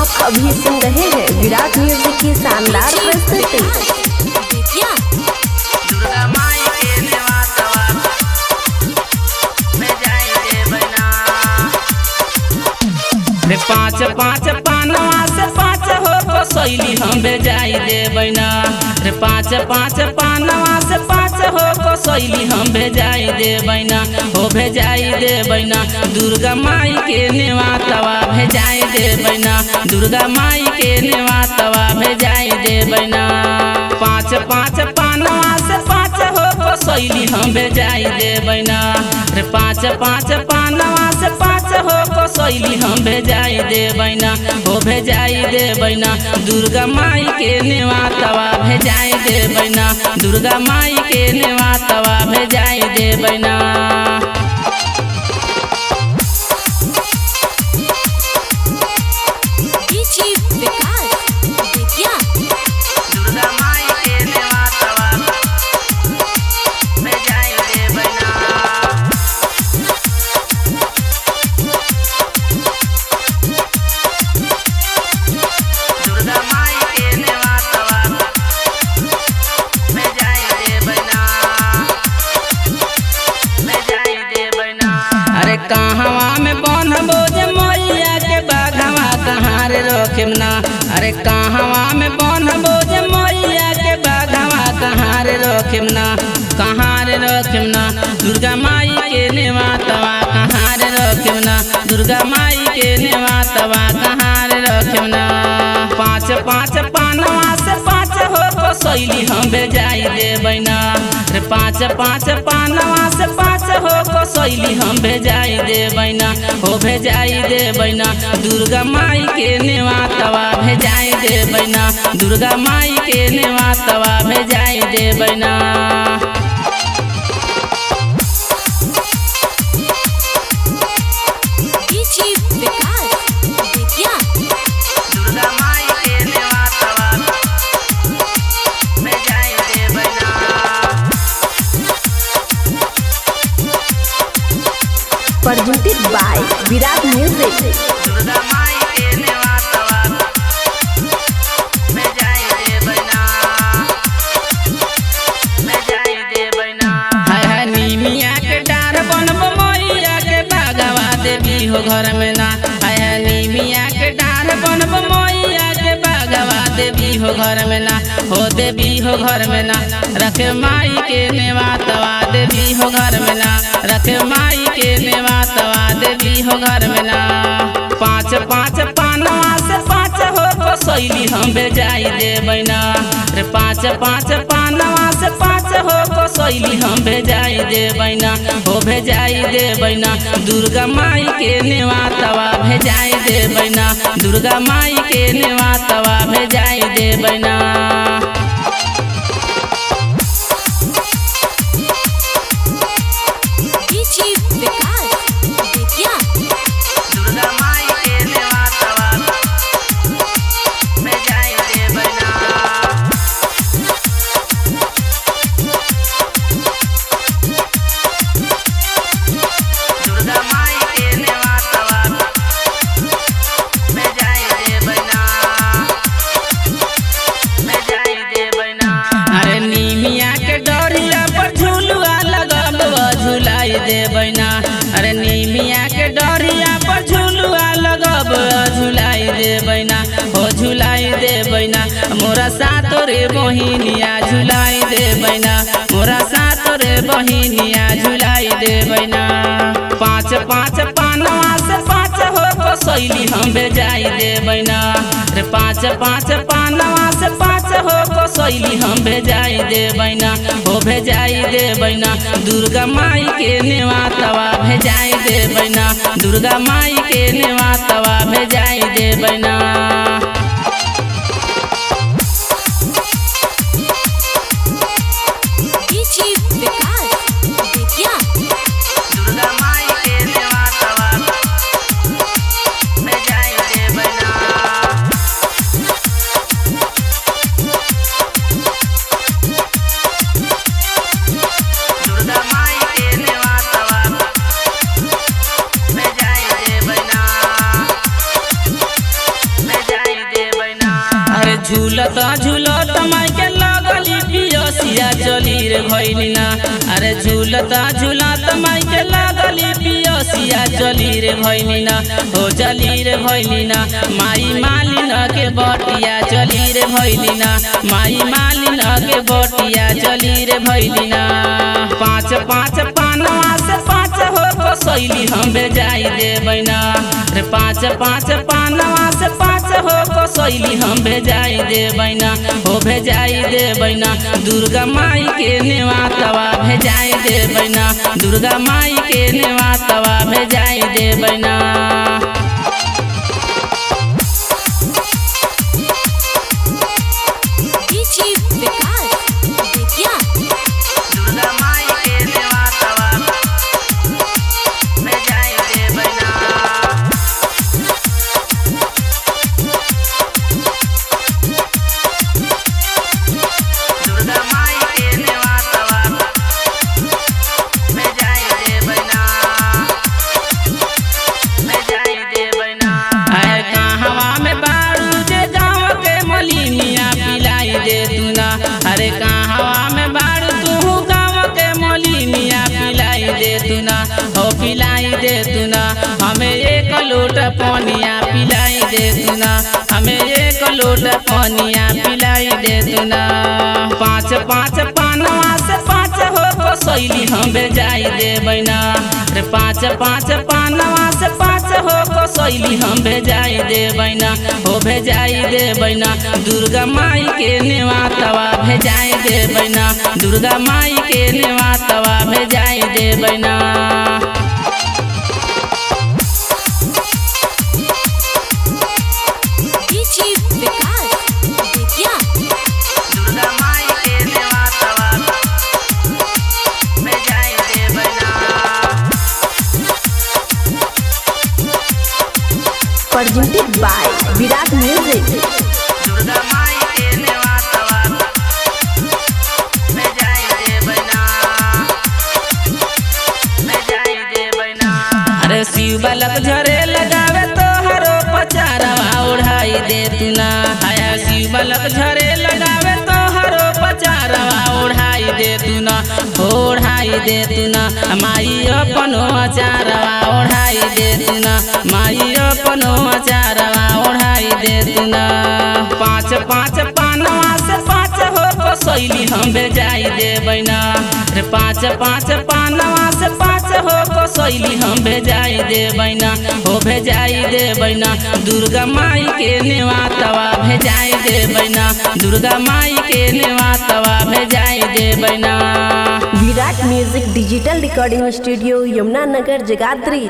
आप अभी सुन रहे हैं विराट म्यूजिक की शानदार प्रस्तुति। दुर्गा माई के नेवातवा में जाई देवना रे पाँच पाँच पानवा से पाँच हो को सैली हम भेजाई देवना रे पाँच पाँच पानवा से पाँच हो को सैली हम भेजाई देवना हो भेजाई देवना दुर्गा माई के नेवातवा भेजाई देवना दुर्गा माई के नेवातवा भेजाई देवना पाँच पाँच पानवा से पाँच हो को सैली हम भेजाई देवना रे पाँच पाँच पानवा से पाँच हो को सैली हम भेजाई देवना हो भेजाई देवना दुर्गा माई के नेवातवा भेजाई देवना दुर्गा माई के नेवातवा भेजाई देवना कहवा में बनबो जे मैया के बाघवा कहाँ रे रखेम ना अरे कहवा में बनबो जे मैया के बाघवा कहाँ रे रखेम ना कहाँ रे रखेम ना दुर्गा माई के नेवातवा कहाँ रे रखेम ना दुर्गा माई के नेवातवा कहाँ रे रखेम ना पाँच पाँच पानवा से पाँच हो को सैली हम भेजाई देवना रे पाँच पाँच पानवा से पाँच हो को सैली हम भेजाई देवना हो भेजाई देवना दुर्गा माई के नेवातवा भेजाई देवना दुर्गा माई के नेवातवा भेजाई देवना presented by Virat music. Durga माई के नेवातवा में जाई देवना में जाई देवना हाय हाय नीमिया के डार बनबो मैया के बागवा देवी हो घर में ना हाय हाय नीमिया के डार बनबो मैया के बागवा देवी हो घर में ना हो देवी हो घर में ना रखे माई के नेवातवा देवी हो घर में ना रखे माई के नेवातवा देवी हो घर में ना पाँच पाँच पानवा से पाँच हो को सैली हम भेजाई देवना रे पाँच पाँच पानवा से पाँच हो को सैली हम भेजाई देवना हो भेजाई देवना दुर्गा माई के नेवातवा भेजाई देवना दुर्गा माई के नेवातवा भेजाई देवना देवना अरे नीमिया के डरिया पर झुलुआ लगब झुलाई देवना हो झुलाई देवना मोरा सातो रे बहिनिया झुलाई देवना मोरा सातो रे बहिनिया झुलाई देवना पाँच पाँच पानवा से पाँच हो को सैली हम भेजाई देवना रे पाँच पाँच पानवा से पाँच हो को सैली हम भेजाई देवना हो भेजाई देवना दुर्गा माई के नेवातवा भेजाई देवना दुर्गा माई के नेवातवा भेजाई देवना झूलत झूलत माई के लगली पियसिया चली रे भइली ना। अरे झूलत झूलत माई के लगली पियसिया चली रे भइली ना। हो चली रे भइली ना। माई मालिन के बटिया चली रे भइली ना। माई मालिन के बटिया चली रे भइली ना। पाँच पाँच पानवा से पाँच हो कसैली हम भेजाई देबै ना। रे पाँच पाँच पानवा से पाँच हो कसैली हम भेजाई देबै ना। हो भेजाई देबै ना। दुर्गा माई के नेवातवा भेजाई देबै ना। दुर्गा माई के नेवातवा भेजाई देबै ना। अरे कहवा में बाड़ तू गाँव के मोलिनिया पिलाई दे तू ना। हो पिलाई दे तू ना। हमें एक लोट पानिया पिलाई दे तू ना। हमें एक लोट पानिया पिलाई दे तू ना। पाँच पाँच पानवा से पाँच हो कसैली हम भेजाई देबै ना। रे पाँच पाँच पानवा से पाँच हो कसैली हम भेजाई देबै ना। हो भेजाई देबै ना। दुर्गा माई के नेवातवा भेजाई देबै ना। दुर्गा माई के नेवातवा भेजाई देबै ना। presented by Virat Music। Durga माई के नेवातवा भेजाई देबै ना। भेजाई देबै ना। अरे शिव बालक झरे लगावे तोहरो पचारवा ओढ़ाई दे तू ना। आया शिव बालक झरे लगावे तोहरो पचारवा ओढ़ाई दे तू ना। ओढ़ाई दे तू ना। माई अपनो अचारवा ओढ़ाई दे तू ना। माई अपनो अचारवा ओढ़ाई दे तू ना। पाँच पाँच पानवा से पाँच हो कसैली हम भेजाई देबै ना। रे पाँच पाँच पानवा से पाँच हो कसैली हम भेजाई देबै ना। हो भेजाई देबै ना। दुर्गा माई के नेवातवा भेजाई देबै ना। दुर्गा माई के नेवातवा भेजाई देबै ना। Virat music digital recording studio Yamuna Nagar Jagadhri.